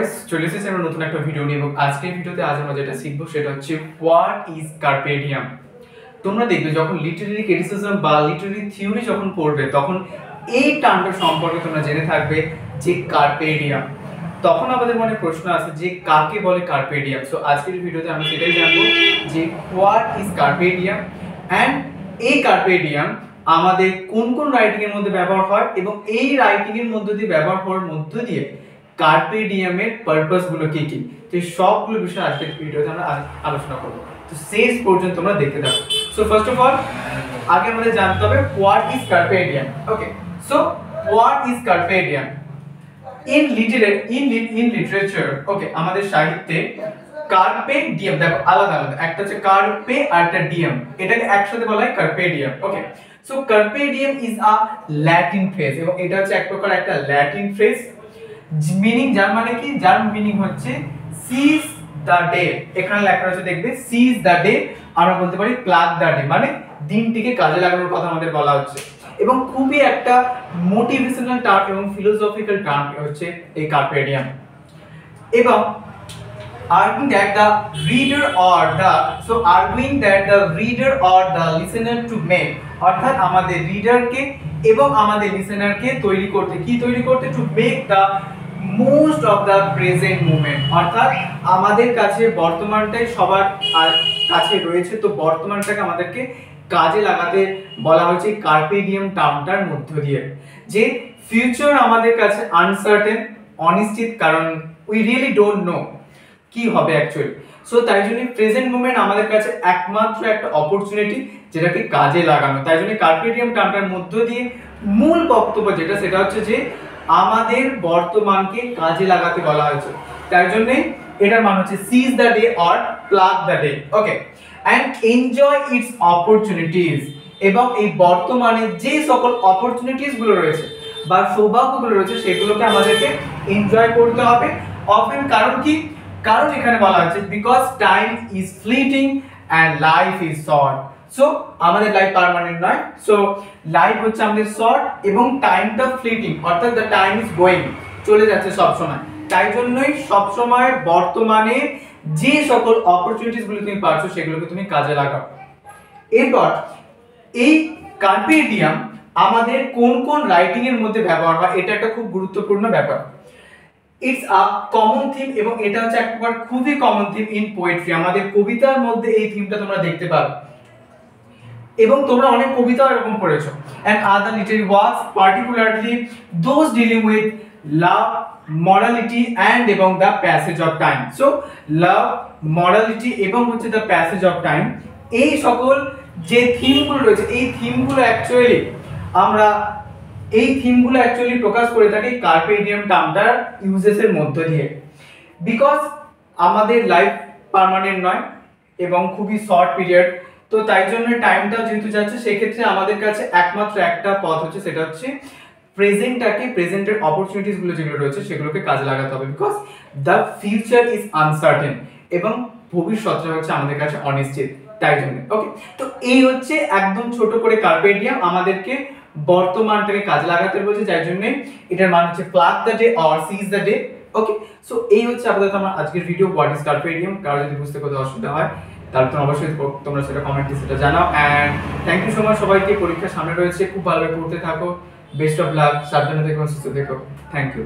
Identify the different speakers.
Speaker 1: Guys, চলে এসেছি আমরা নতুন একটা ভিডিও নিয়ে এবং আজকের ভিডিওতে আমরা যেটা শিখবো সেটা হচ্ছে হোয়াট ইজ কার্পে ডিয়াম। তোমরা দেখবে যখন লিটারেরি ক্রিটিসিজম বা লিটারেরি থিওরি যখন পড়বে তখন এই টার্মটা সম্পর্কে তোমরা জেনে থাকবে যে কার্পে ডিয়াম। তখন আমাদের মনে প্রশ্ন আছে যে কাকে বলে কার্পে ডিয়াম। সো আজকের ভিডিওতে আমরা সেটাই জানবো যে হোয়াট ইজ কার্পে ডিয়াম অ্যান্ড এই কার্পে ডিয়াম আমাদের কোন কোন রাইটিং এর মধ্যে ব্যবহার হয় এবং এই রাইটিং এর মধ্যে দিয়ে ব্যবহার হওয়ার মধ্য দিয়ে কার্পে ডিয়ামের পারপাস গুলো কি কি, তো এই সবগুলো বিষয় আজকের ভিডিওতে আমরা আলোচনা করব। তো শেষ পর্যন্ত তোমরা দেখতে থাকো। সো ফার্স্ট অফ অল আগে আমাদের জানতে হবে what is carpe diem. Okay, so what is carpe diem in literature. Okay, আমাদের সাহিত্যে কার্পে ডিয়াম দেখো আলাদা আলাদা, একটা হচ্ছে কার্পে আর একটা ডিয়াম, এটাকে একসাথে বলা হয় carpe diem. Okay, so carpe diem is a Latin phrase এবং এটা হচ্ছে এক প্রকার একটা ল্যাটিন ফ্রেজ মিনিং, যার মানে কি, যার মিনিং হচ্ছে সিজ দ্য ডে। এখানে লেখা আছে দেখবে সিজ দ্য ডে, আমরা বলতে পারি প্লাগ দ্য ডে, মানে দিনটিকে কাজে লাগানোর কথা আমাদের বলা হচ্ছে এবং খুবই একটা মোটিভেশনাল টার্ম এবং ফিলোসফিক্যাল টার্ম হচ্ছে এই কার্পে ডিয়াম। এবং arguing that the reader or the listener to make, অর্থাৎ আমাদের রিডারকে এবং আমাদের লিসেনারকে তৈরি করতে to make the most of the present moment, অর্থাৎ আমাদের কাছে বর্তমানটাই সবার কাছে রয়েছে, তো বর্তমানটাকে আমাদেরকে কাজে লাগাতে বলা হয়েছে কার্পে ডিয়াম টার্মটার মধ্য দিয়ে। যে ফিউচার আমাদের কাছে আনসার্টেন, অনিশ্চিত, কারণ উই রিয়েলি ডোন্ট নো কি হবে অ্যাকচুয়ালি। সো তাই জন্য প্রেজেন্ট মোমেন্ট আমাদের কাছে একমাত্র একটা অপরচুনিটি যেটাকে কাজে লাগানো। তাই জন্য কার্পে ডিয়াম টার্মটার মধ্য দিয়ে মূল বক্তব্য যেটা সেটা হচ্ছে যে আমাদের বর্তমানকে কাজে লাগাতে বলা হয়েছে। তাই জন্য এটার মানে হচ্ছে seize the day or pluck the day. Okay, and enjoy its opportunities, এবং এই বর্তমানে যে সকল অপরচুনিটিস গুলো রয়েছে বা সৌভাগ্যগুলো রয়েছে সেগুলোকে আমাদেরকে এনজয় করতে হবে অফেন। কারণ কি, কারণ এখানে বলা হচ্ছে because time is fleeting and life is short. So আমাদের লাইফ পার্মানেন্ট নয়, সো লাইফ হচ্ছে আমাদের শর্ট এবং টাইমটা ফ্লিটিং, অর্থাৎ দ্য টাইম ইজ গোয়িং, চলে যাচ্ছে সব সময়। তাই জন্যই সব সময় বর্তমানে যে সকল অপরচুনিটিস গুলো তুমি পাচ্ছ সেগুলোকে তুমি কাজে লাগাও। এরপর এই কার্পে ডিয়াম আমাদের কোন কোন রাইটিং এর মধ্যে ব্যবহার হয় এটা একটা খুব গুরুত্বপূর্ণ ব্যাপার। ইটস আ কমন থিম এবং এটা হচ্ছে একবার খুবই কমন থিম ইন পোয়েট্রি। আমাদের কবিতার মধ্যে এই থিমটা তোমরা দেখতে পাবে এবং তোমরা অনেক কবিতা এরকম পড়েছো। And other literary works particularly those dealing with love, morality and এবং the passage of time. So love, morality এবং হচ্ছে দ্য প্যাসেজ অফ টাইম, এই সকল যে থিমগুলো রয়েছে এই থিমগুলো অ্যাকচুয়ালি প্রকাশ করে থাকি কার্পে ডিয়াম টার্মটার ইউজেসের মধ্য দিয়ে। বিকজ আমাদের লাইফ পার্মানেন্ট নয় এবং খুবই শর্ট পিরিয়ড, তো তাই জন্য টাইমটা যেহেতু যাচ্ছে সেক্ষেত্রে আমাদের কাছে একমাত্র একটা পথ হচ্ছে, সেটা হচ্ছে প্রেজেন্টের অপরচুনিটিস গুলো যেগুলো রয়েছে সেগুলোকে কাজে লাগাতে হবে। Because the future is uncertain এবং ভবিষ্যৎটা হচ্ছে আমাদের কাছে অনিশ্চিত। তাই জন্য ওকে, তো এই হচ্ছে একদম ছোট করে কার্পে ডিয়াম আমাদেরকে বর্তমানটাকে কাজে লাগাতে বলছে, যার জন্য এটার মানে হচ্ছে plug the day or seize the day. Okay, so এই হচ্ছে আপাতত আমার আজকের video what is carpe diem. কারো যদি বুঝতে কোনো অসুবিধা হয় তাহলে তোমরা অবশ্যই তোমরা সেটা কমেন্টে সেটা জানাও। And thank you so much সবাইকে, পরীক্ষা সামনে রয়েছে, খুব ভালোভাবে পড়তে থাকো, বেস্ট অফ লাক, সাবধানে থেকো, সুস্থ থেকো, থ্যাংক ইউ।